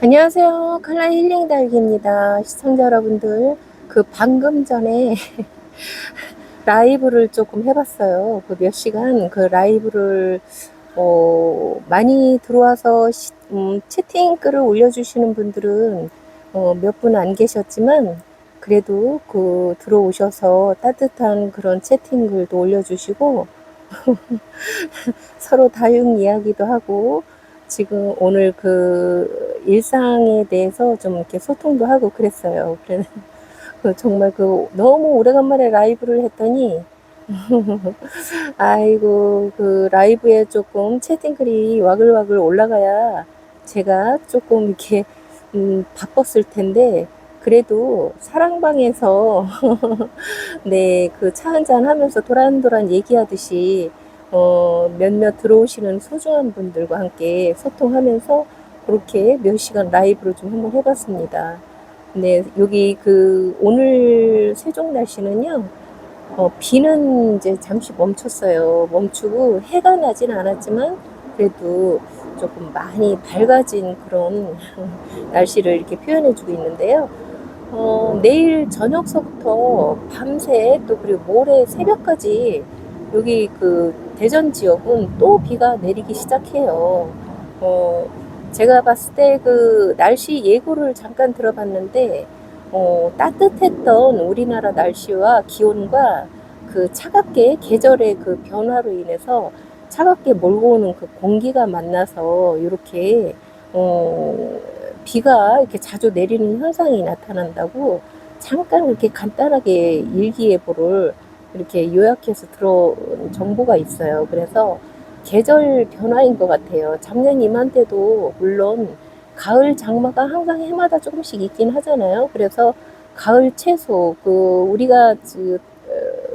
안녕하세요. 칼라 힐링 달기입니다. 시청자 여러분들, 방금 전에 라이브를 조금 해봤어요. 몇 시간 그 라이브를 많이 들어와서 채팅 글을 올려주시는 분들은 몇 분 안 계셨지만 그래도 들어오셔서 따뜻한 그런 채팅 글도 올려주시고 서로 다육 이야기도 하고 지금 오늘 일상에 대해서 좀 이렇게 소통도 하고 그랬어요. 그래서 정말 너무 오래간만에 라이브를 했더니 아이고 라이브에 조금 채팅글이 와글와글 올라가야 제가 조금 이렇게 바빴을 텐데 그래도 사랑방에서 네, 차 한잔 하면서 도란도란 얘기하듯이 몇몇 들어오시는 소중한 분들과 함께 소통하면서 그렇게 몇 시간 라이브를 좀 한번 해봤습니다. 네, 여기 오늘 세종 날씨는요, 비는 이제 잠시 멈췄어요. 멈추고 해가 나진 않았지만 그래도 조금 많이 밝아진 그런 날씨를 이렇게 표현해주고 있는데요. 내일 저녁서부터 밤새 또 그리고 모레 새벽까지 여기 대전 지역은 또 비가 내리기 시작해요. 제가 봤을 때 날씨 예고를 잠깐 들어봤는데 따뜻했던 우리나라 날씨와 기온과 차갑게 계절의 변화로 인해서 차갑게 몰고 오는 공기가 만나서 이렇게 비가 이렇게 자주 내리는 현상이 나타난다고 잠깐 이렇게 간단하게 일기예보를 이렇게 요약해서 들어온 정보가 있어요. 그래서 계절 변화인 것 같아요. 작년 이맘때도 물론 가을 장마가 항상 해마다 조금씩 있긴 하잖아요. 그래서 가을 채소 우리가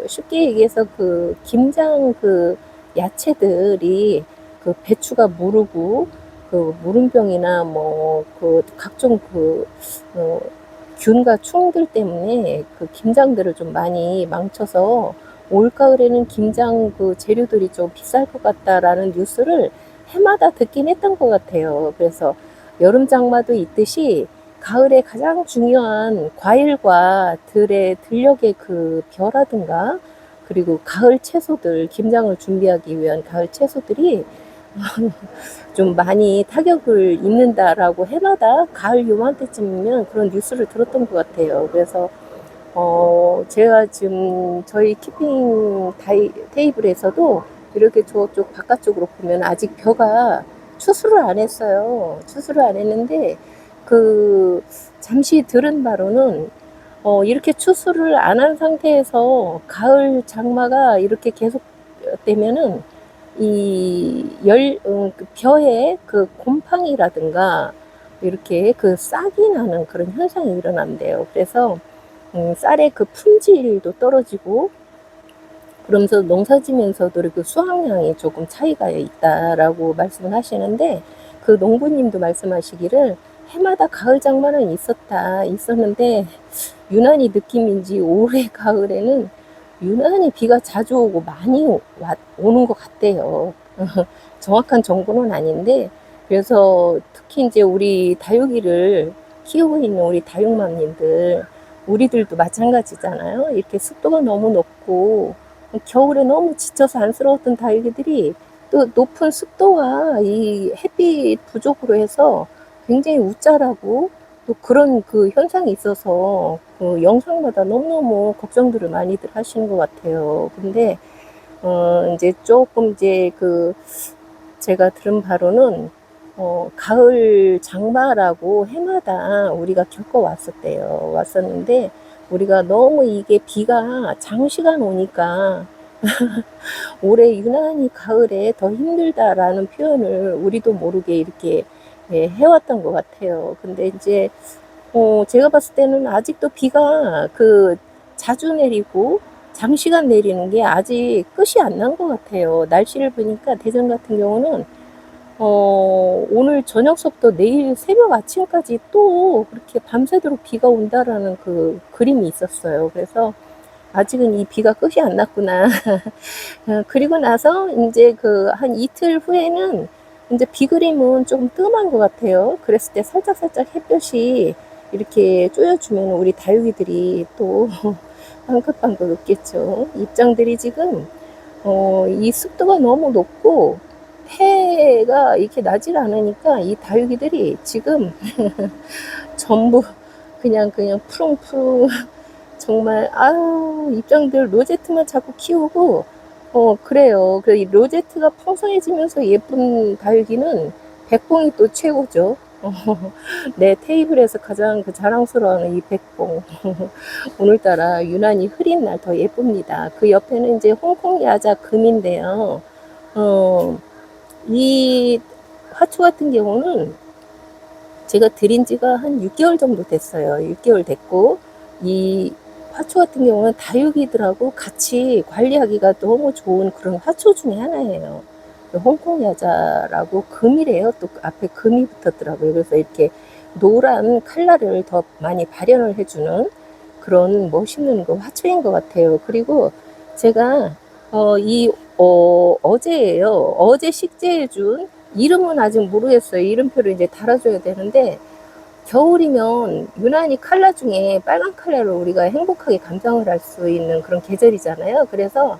쉽게 얘기해서 김장 야채들이 배추가 무르고 무름병이나 각종 균과 충들 때문에 김장들을 좀 많이 망쳐서 올가을에는 김장 재료들이 좀 비쌀 것 같다라는 뉴스를 해마다 듣긴 했던 것 같아요. 그래서 여름 장마도 있듯이 가을에 가장 중요한 과일과 들녘의 벼라든가 그리고 가을 채소들, 김장을 준비하기 위한 가을 채소들이 좀 많이 타격을 입는다라고 해마다 가을 요맘때쯤이면 그런 뉴스를 들었던 것 같아요. 그래서 제가 지금 저희 키핑 테이블에서도 이렇게 저쪽 바깥쪽으로 보면 아직 벼가 추수를 안 했어요. 추수를 안 했는데 잠시 들은 바로는 이렇게 추수를 안 한 상태에서 가을 장마가 이렇게 계속 되면은 벼에 곰팡이라든가 이렇게 싹이 나는 그런 현상이 일어난대요. 그래서 쌀의 품질도 떨어지고 그러면서 농사 지면서도 수확량이 조금 차이가 있다라고 말씀을 하시는데 농부님도 말씀하시기를 해마다 가을 장마는 있었는데 유난히 느낌인지 올해 가을에는 유난히 비가 자주 오고 많이 오는 것 같대요. 정확한 정보는 아닌데 그래서 특히 이제 우리 다육이를 키우고 있는 우리 다육맘님들 우리들도 마찬가지잖아요. 이렇게 습도가 너무 높고 겨울에 너무 지쳐서 안쓰러웠던 다육이들이 또 높은 습도와 이 햇빛 부족으로 해서 굉장히 웃자라고 또 그런 현상이 있어서 영상마다 너무너무 걱정들을 많이들 하시는 것 같아요. 근데 이제 조금 이제 제가 들은 바로는 가을 장마라고 해마다 우리가 왔었는데 우리가 너무 이게 비가 장시간 오니까 올해 유난히 가을에 더 힘들다라는 표현을 우리도 모르게 이렇게 해왔던 것 같아요. 근데 이제 제가 봤을 때는 아직도 비가 자주 내리고 장시간 내리는 게 아직 끝이 안 난 것 같아요. 날씨를 보니까 대전 같은 경우는 오늘 저녁서부터 내일 새벽 아침까지 또 그렇게 밤새도록 비가 온다라는 그림이 있었어요. 그래서 아직은 이 비가 끝이 안 났구나. 그리고 나서 이제 한 이틀 후에는 이제 비그림은 좀 뜸한 것 같아요. 그랬을 때 살짝살짝 햇볕이 이렇게 쪼여주면 우리 다육이들이 또 방긋방긋 웃겠죠. 입장들이 지금 이 습도가 너무 높고 해가 이렇게 나질 않으니까 이 다육이들이 지금 전부 그냥 푸릉푸릉 정말 아유 입장들 로제트만 자꾸 키우고 그래요. 그 로제트가 풍성해지면서 예쁜 다육이는 백봉이 또 최고죠. 내 테이블에서 가장 그 자랑스러워하는 이 백봉. 오늘따라 유난히 흐린 날 더 예쁩니다. 그 옆에는 이제 홍콩 야자 금인데요. 이 화초 같은 경우는 제가 들인 지가 한 6개월 정도 됐어요. 6개월 됐고, 이 화초 같은 경우는 다육이들하고 같이 관리하기가 너무 좋은 그런 화초 중에 하나예요. 홍콩 야자라고 금이래요. 또 앞에 금이 붙었더라고요. 그래서 이렇게 노란 칼라를 더 많이 발현을 해주는 그런 멋있는 그 화초인 것 같아요. 그리고 제가 어제예요. 어제 식재해준 이름은 아직 모르겠어요. 이름표를 이제 달아줘야 되는데 겨울이면 유난히 칼라 중에 빨간 칼라를 우리가 행복하게 감상을 할 수 있는 그런 계절이잖아요. 그래서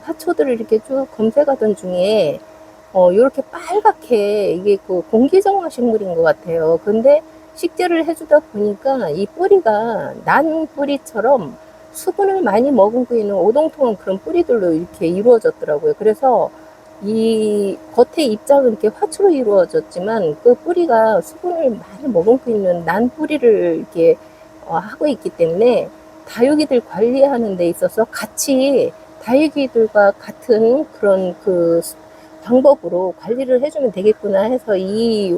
화초들을 이렇게 쭉 검색하던 중에 이렇게 빨갛게 이게 그 공기정화 식물인 것 같아요. 근데 식재를 해주다 보니까 이 뿌리가 난 뿌리처럼 수분을 많이 머금고 있는 오동통한 그런 뿌리들로 이렇게 이루어졌더라고요. 그래서 이 겉에 입장은 이렇게 화초로 이루어졌지만 그 뿌리가 수분을 많이 머금고 있는 난 뿌리를 이렇게 하고 있기 때문에 다육이들 관리하는 데 있어서 같이 다육이들과 같은 그런 그 방법으로 관리를 해주면 되겠구나 해서 이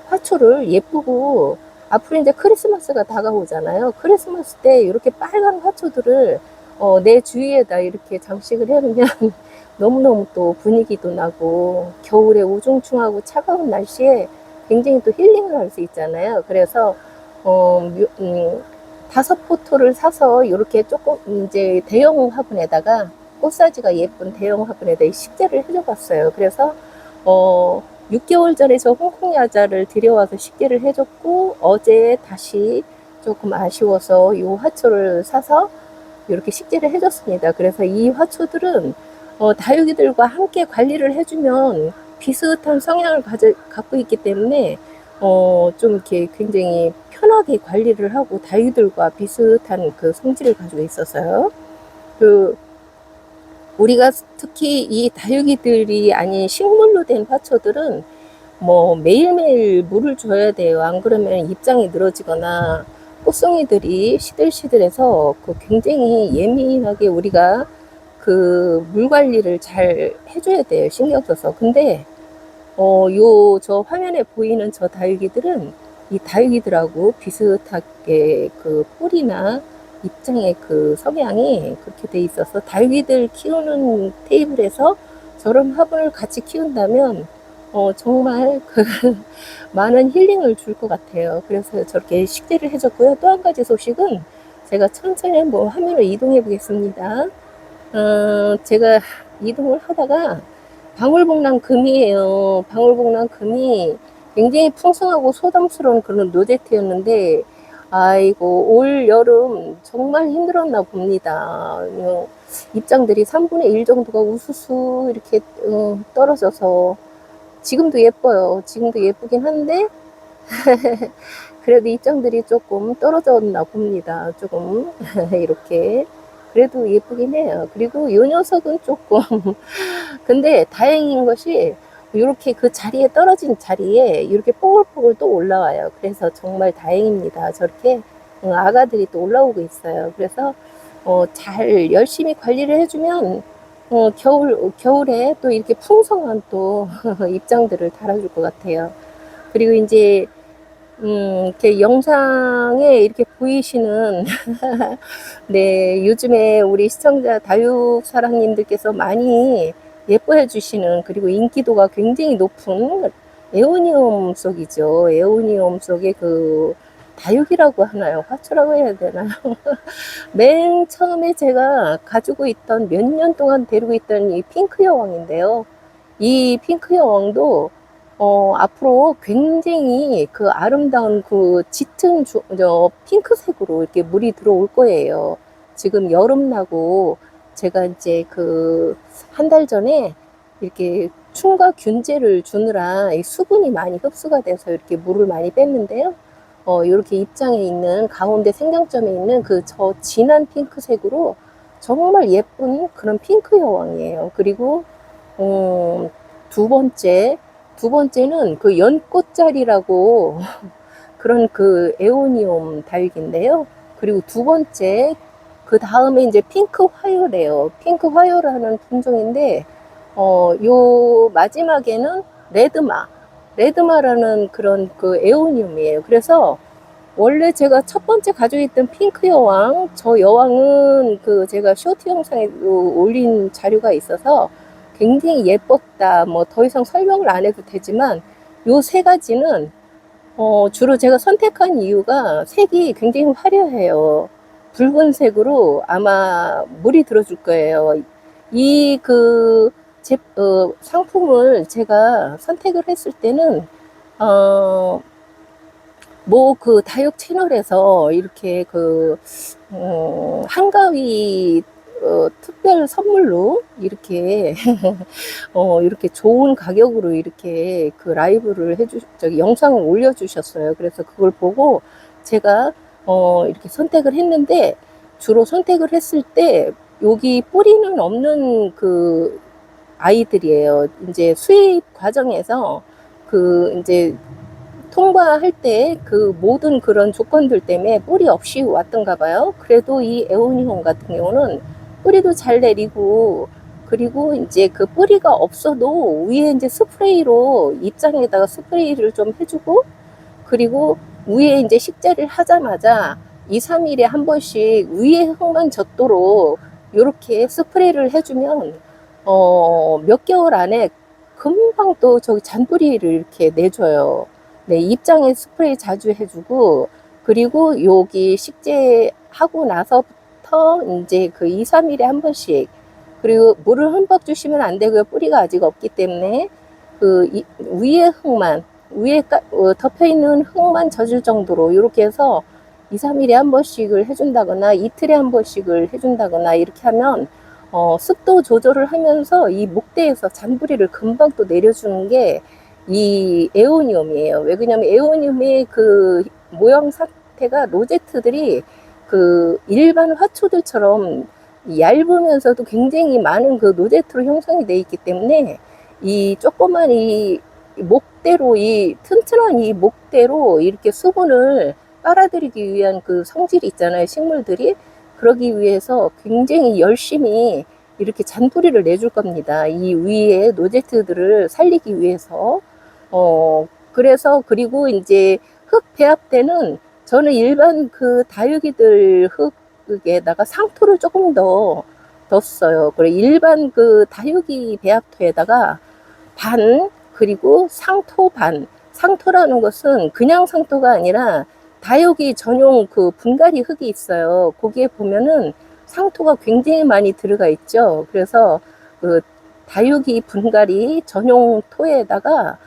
화초를 예쁘고 앞으로 이제 크리스마스가 다가오잖아요. 크리스마스 때 이렇게 빨간 화초들을 내 주위에다 이렇게 장식을 해놓으면 너무너무 또 분위기도 나고 겨울에 우중충하고 차가운 날씨에 굉장히 또 힐링을 할 수 있잖아요. 그래서 5포토를 사서 이렇게 조금 이제 대형 화분에다가 꽃사지가 예쁜 대형 화분에다 식재를 해줘 봤어요. 그래서 6개월 전에 저 홍콩 야자를 들여와서 식재를 해줬고 어제 다시 조금 아쉬워서 이 화초를 사서 이렇게 식재를 해줬습니다. 그래서 이 화초들은 다육이들과 함께 관리를 해주면 비슷한 성향을 갖고 있기 때문에 좀 이렇게 굉장히 편하게 관리를 하고 다육이들과 비슷한 그 성질을 가지고 있어서요. 그 우리가 특히 이 다육이들이 아닌 식물로 된 화초들은 뭐 매일매일 물을 줘야 돼요. 안 그러면 입장이 늘어지거나 꽃송이들이 시들시들해서 그 굉장히 예민하게 우리가 그 물 관리를 잘 해줘야 돼요. 신경 써서. 근데 저 화면에 보이는 저 다육이들은 이 다육이들하고 비슷하게 그 뿌리나 입장의 그 성향이 그렇게 돼 있어서 다육이들 키우는 테이블에서 저런 화분을 같이 키운다면 정말 그 많은 힐링을 줄 것 같아요. 그래서 저렇게 식재를 해줬고요. 또 한 가지 소식은 제가 천천히 한번 화면을 이동해 보겠습니다. 제가 이동을 하다가 방울복랑 금이에요. 방울복랑 금이 굉장히 풍성하고 소담스러운 그런 로제트였는데 아이고 올 여름 정말 힘들었나 봅니다. 입장들이 3분의 1 정도가 우수수 이렇게 떨어져서 지금도 예뻐요. 지금도 예쁘긴 한데 그래도 입장들이 조금 떨어졌나 봅니다. 조금 이렇게 그래도 예쁘긴 해요. 그리고 요 녀석은 조금 근데 다행인 것이 이렇게 그 자리에 떨어진 자리에 이렇게 뽀글뽀글 또 올라와요. 그래서 정말 다행입니다. 저렇게 아가들이 또 올라오고 있어요. 그래서 잘 열심히 관리를 해주면 겨울에 또 이렇게 풍성한 또 입장들을 달아줄 것 같아요. 그리고 이제 이렇게 영상에 이렇게 보이시는 네, 요즘에 우리 시청자 다육 사랑님들께서 많이 예뻐해 주시는 그리고 인기도가 굉장히 높은 에오니움 속이죠. 에오니움 속의 그 다육이라고 하나요? 화초라고 해야 되나요? 맨 처음에 제가 가지고 있던 몇 년 동안 데리고 있던 이 핑크 여왕인데요. 이 핑크 여왕도 앞으로 굉장히 그 아름다운 그 짙은 핑크색으로 이렇게 물이 들어올 거예요. 지금 여름 나고 제가 이제 그 한 달 전에 이렇게 충과 균제를 주느라 수분이 많이 흡수가 돼서 이렇게 물을 많이 뺐는데요. 이렇게 입장에 있는 가운데 생장점에 있는 그 저 진한 핑크색으로 정말 예쁜 그런 핑크 여왕이에요. 그리고 두 번째는 그 연꽃자리라고 그런 그 에오니움 다육인데요. 그리고 두 번째, 그 다음에 이제 핑크 화요래요. 핑크 화요라는 품종인데, 요 마지막에는 레드마라는 그런 그 에오니움이에요. 그래서 원래 제가 첫 번째 가지고 있던 핑크 여왕, 저 여왕은 그 제가 쇼트 영상에 올린 자료가 있어서 굉장히 예뻤다. 뭐 더 이상 설명을 안 해도 되지만 요 세 가지는 주로 제가 선택한 이유가 색이 굉장히 화려해요. 붉은색으로 아마 물이 들어줄 거예요. 이 그 상품을 제가 선택을 했을 때는 뭐 그 다육 채널에서 이렇게 그 한가위 특별 선물로 이렇게 이렇게 좋은 가격으로 이렇게 그 라이브를 영상을 올려주셨어요. 그래서 그걸 보고 제가 이렇게 선택을 했는데, 주로 선택을 했을 때 여기 뿌리는 없는 그 아이들이에요. 이제 수입 과정에서 그 이제 통과할 때 그 모든 그런 조건들 때문에 뿌리 없이 왔던가 봐요. 그래도 이 에오니홈 같은 경우는 뿌리도 잘 내리고, 그리고 이제 그 뿌리가 없어도 위에 이제 스프레이로 입장에다가 스프레이를 좀 해주고, 그리고 위에 이제 식재를 하자마자 2, 3일에 한 번씩 위에 흙만 젖도록 이렇게 스프레이를 해주면 몇 개월 안에 금방 또 저기 잔뿌리를 이렇게 내줘요. 네, 입장에 스프레이 자주 해주고, 그리고 여기 식재하고 나서부터 이제 그 2, 3일에 한 번씩, 그리고 물을 흠뻑 주시면 안 되고요. 뿌리가 아직 없기 때문에 그 위에 흙만, 위에 덮여 있는 흙만 젖을 정도로 이렇게 해서 2, 3일에 한 번씩을 해준다거나 이틀에 한 번씩을 해준다거나 이렇게 하면 습도 조절을 하면서 이 목대에서 잔뿌리를 금방 또 내려주는 게 이 에오니움이에요. 왜 그러냐면 에오니움의 그 모양 상태가 로제트들이 그 일반 화초들처럼 얇으면서도 굉장히 많은 그 로제트로 형성이 되어 있기 때문에 이 조그만 이 목대로, 이 튼튼한 이 목대로 이렇게 수분을 빨아들이기 위한 그 성질이 있잖아요, 식물들이. 그러기 위해서 굉장히 열심히 이렇게 잔뿌리를 내줄 겁니다. 이 위에 노제트들을 살리기 위해서. 그래서, 그리고 이제 흙 배합 때는 저는 일반 그 다육이들 흙에다가 상토를 조금 더 넣었어요. 그리고 일반 그 다육이 배합토에다가 그리고 상토 상토라는 것은 그냥 상토가 아니라 다육이 전용 그 분갈이 흙이 있어요. 거기에 보면은 상토가 굉장히 많이 들어가 있죠. 그래서 그 다육이 분갈이 전용 토에다가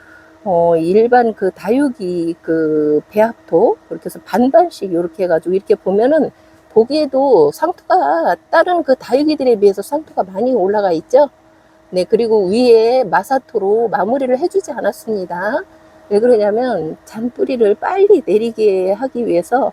일반 그 다육이 그 배합토, 그렇게 해서 반반씩 이렇게 해가지고 이렇게 보면은 보기에도 상토가 다른 그 다육이들에 비해서 상토가 많이 올라가 있죠. 네, 그리고 위에 마사토로 마무리를 해주지 않았습니다. 왜 그러냐면 잔뿌리를 빨리 내리게 하기 위해서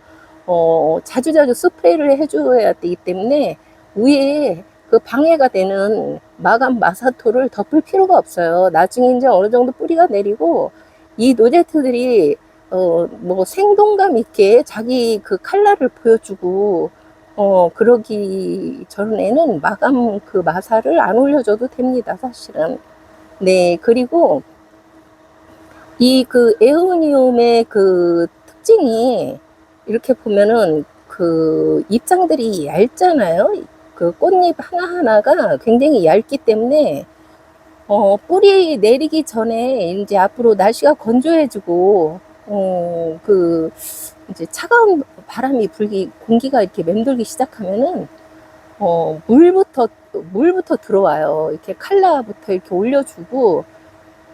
자주자주 스프레이를 해줘야 되기 때문에 위에 그 방해가 되는 마감 마사토를 덮을 필요가 없어요. 나중에 이제 어느 정도 뿌리가 내리고 이 노제트들이 뭐 생동감 있게 자기 그 칼날을 보여주고 그러기 전에는 마감 그 마사를 안 올려줘도 됩니다, 사실은. 네, 그리고 이 그 에오니움의 그 특징이 이렇게 보면은 그 잎장들이 얇잖아요. 그 꽃잎 하나하나가 굉장히 얇기 때문에 뿌리 내리기 전에 이제 앞으로 날씨가 건조해지고 그 이제 차가운 바람이 불기, 공기가 이렇게 맴돌기 시작하면은 물부터 들어와요. 이렇게 칼라부터 이렇게 올려주고,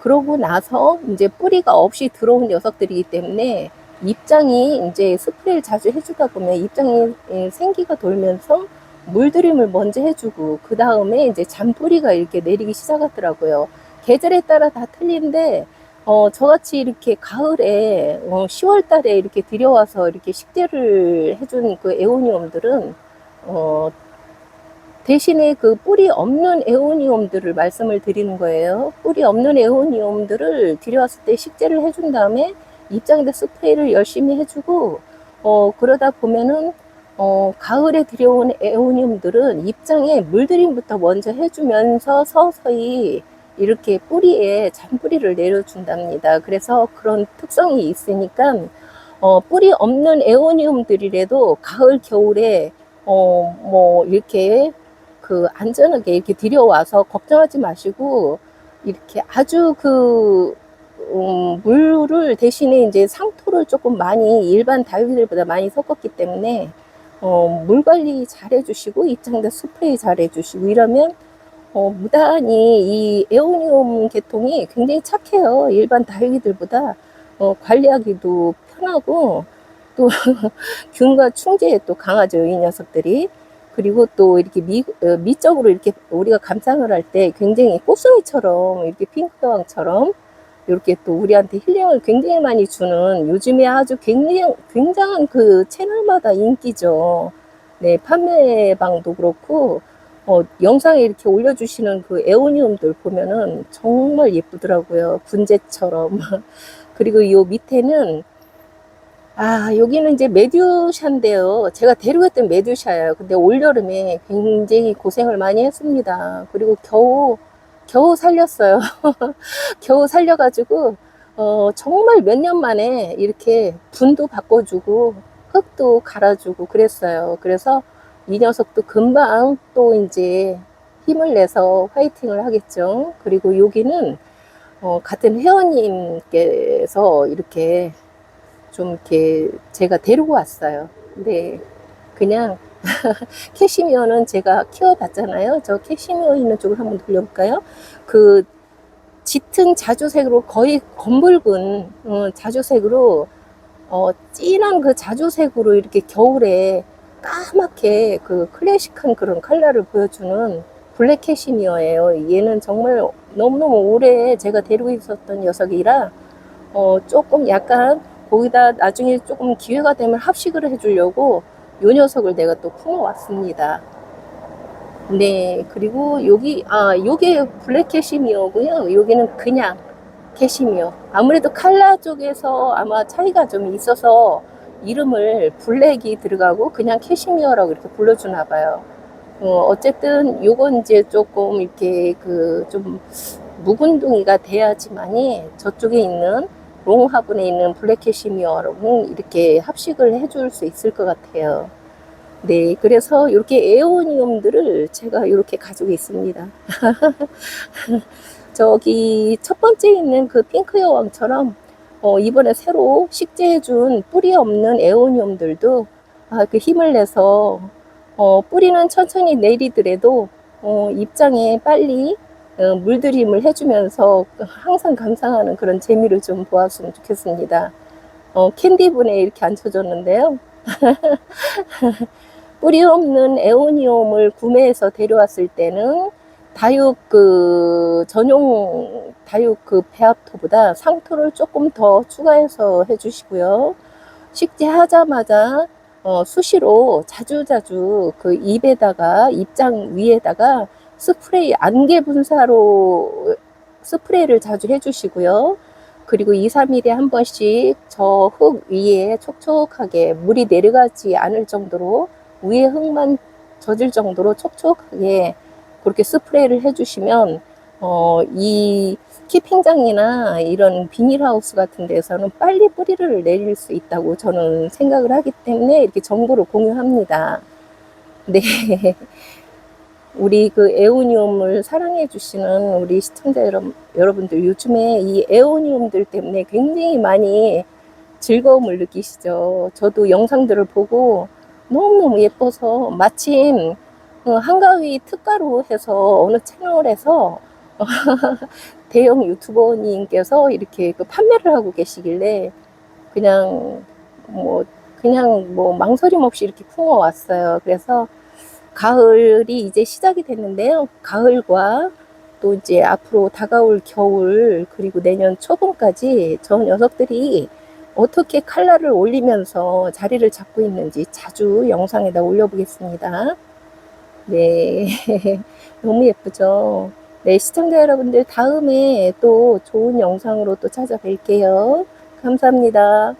그러고 나서 이제 뿌리가 없이 들어온 녀석들이기 때문에 입장이 이제 스프레이를 자주 해주다 보면 입장이 생기가 돌면서 물들임을 먼저 해주고, 그 다음에 이제 잔뿌리가 이렇게 내리기 시작하더라고요. 계절에 따라 다 틀린데, 저같이 이렇게 가을에, 10월 달에 이렇게 들여와서 이렇게 식재를 해준 그 에오니움들은, 어, 대신에 그 뿌리 없는 에오니움들을 말씀을 드리는 거예요. 뿌리 없는 에오니움들을 들여왔을 때 식재를 해준 다음에 입장에다 스프레이를 열심히 해주고, 그러다 보면은, 가을에 들여온 에오니움들은 입장에 물들임부터 먼저 해주면서 서서히 이렇게 뿌리에 잔뿌리를 내려준답니다. 그래서 그런 특성이 있으니까, 뿌리 없는 에오니움들이라도 가을, 겨울에, 이렇게 안전하게 이렇게 들여와서 걱정하지 마시고, 이렇게 아주 물을 대신에 이제 상토를 조금 많이 일반 다육이들보다 많이 섞었기 때문에, 물 관리 잘 해주시고, 입장에다 스프레이 잘 해주시고, 이러면, 무단히 이 에오니움 계통이 굉장히 착해요. 일반 다육이들보다, 관리하기도 편하고, 또, 균과 충제에 또 강하죠, 이 녀석들이. 그리고 또 이렇게 미적으로 이렇게 우리가 감상을 할 때 굉장히 꽃송이처럼, 이렇게 핑크왕처럼, 이렇게 또 우리한테 힐링을 굉장히 많이 주는, 요즘에 아주 굉장한 그 채널마다 인기죠. 네, 판매방도 그렇고, 영상에 이렇게 올려주시는 그 에오니움들 보면은 정말 예쁘더라고요. 분재처럼. 그리고 요 밑에는, 여기는 이제 메듀샤인데요. 제가 데려갔던 메듀샤예요. 근데 올여름에 굉장히 고생을 많이 했습니다. 그리고 겨우 살렸어요. 겨우 살려가지고, 정말 몇 년 만에 이렇게 분도 바꿔주고, 흙도 갈아주고 그랬어요. 그래서 이 녀석도 금방 또 이제 힘을 내서 화이팅을 하겠죠. 그리고 여기는, 같은 회원님께서 이렇게 좀 이렇게 제가 데리고 왔어요. 근데 그냥 캐시미어는 제가 키워봤잖아요. 저 캐시미어 있는 쪽을 한번 돌려볼까요? 그 짙은 자주색으로 거의 검붉은 자주색으로, 진한 그 자주색으로 이렇게 겨울에 까맣게 그 클래식한 그런 컬러를 보여주는 블랙 캐시미어예요. 얘는 정말 너무너무 오래 제가 데리고 있었던 녀석이라, 조금 약간 거기다 나중에 조금 기회가 되면 합식을 해주려고 요 녀석을 내가 또 품어왔습니다. 네, 그리고 요게 블랙 캐시미어고요. 여기는 그냥 캐시미어. 아무래도 칼라 쪽에서 아마 차이가 좀 있어서 이름을 블랙이 들어가고 그냥 캐시미어라고 이렇게 불러주나 봐요. 어쨌든 요건 이제 조금 이렇게 좀 묵은둥이가 돼야지만이 저쪽에 있는 롱 화분에 있는 블랙 캐시미어랑 이렇게 합식을 해줄 수 있을 것 같아요. 네, 그래서 이렇게 에오니움들을 제가 이렇게 가지고 있습니다. 저기 첫 번째 있는 그 핑크 여왕처럼, 이번에 새로 식재해준 뿌리 없는 에오니움들도 그 힘을 내서, 뿌리는 천천히 내리더라도 입장에 빨리 물들임을 해주면서 항상 감상하는 그런 재미를 좀 보았으면 좋겠습니다. 캔디분에 이렇게 앉혀줬는데요. 뿌리 없는 에오니움을 구매해서 데려왔을 때는 다육 전용 다육 배합토보다 상토를 조금 더 추가해서 해주시고요. 식재하자마자 수시로 자주자주 그 입에다가, 입장 위에다가 스프레이, 안개 분사로 스프레이를 자주 해주시고요. 그리고 2, 3일에 한 번씩 저 흙 위에 촉촉하게 물이 내려가지 않을 정도로, 위에 흙만 젖을 정도로 촉촉하게 그렇게 스프레이를 해주시면, 이 키핑장이나 이런 비닐하우스 같은 데서는 빨리 뿌리를 내릴 수 있다고 저는 생각을 하기 때문에 이렇게 정보를 공유합니다. 네. 우리 그 에오니움을 사랑해 주시는 우리 시청자 여러분들, 요즘에 이 에오니움들 때문에 굉장히 많이 즐거움을 느끼시죠. 저도 영상들을 보고 너무너무 예뻐서 마침 한가위 특가로 해서 어느 채널에서 대형 유튜버님께서 이렇게 그 판매를 하고 계시길래 그냥 그냥 망설임 없이 이렇게 품어 왔어요. 그래서 가을이 이제 시작이 됐는데요. 가을과 또 이제 앞으로 다가올 겨울 그리고 내년 초봄까지 저 녀석들이 어떻게 칼날을 올리면서 자리를 잡고 있는지 자주 영상에다 올려보겠습니다. 네. 너무 예쁘죠? 네, 시청자 여러분들 다음에 또 좋은 영상으로 또 찾아뵐게요. 감사합니다.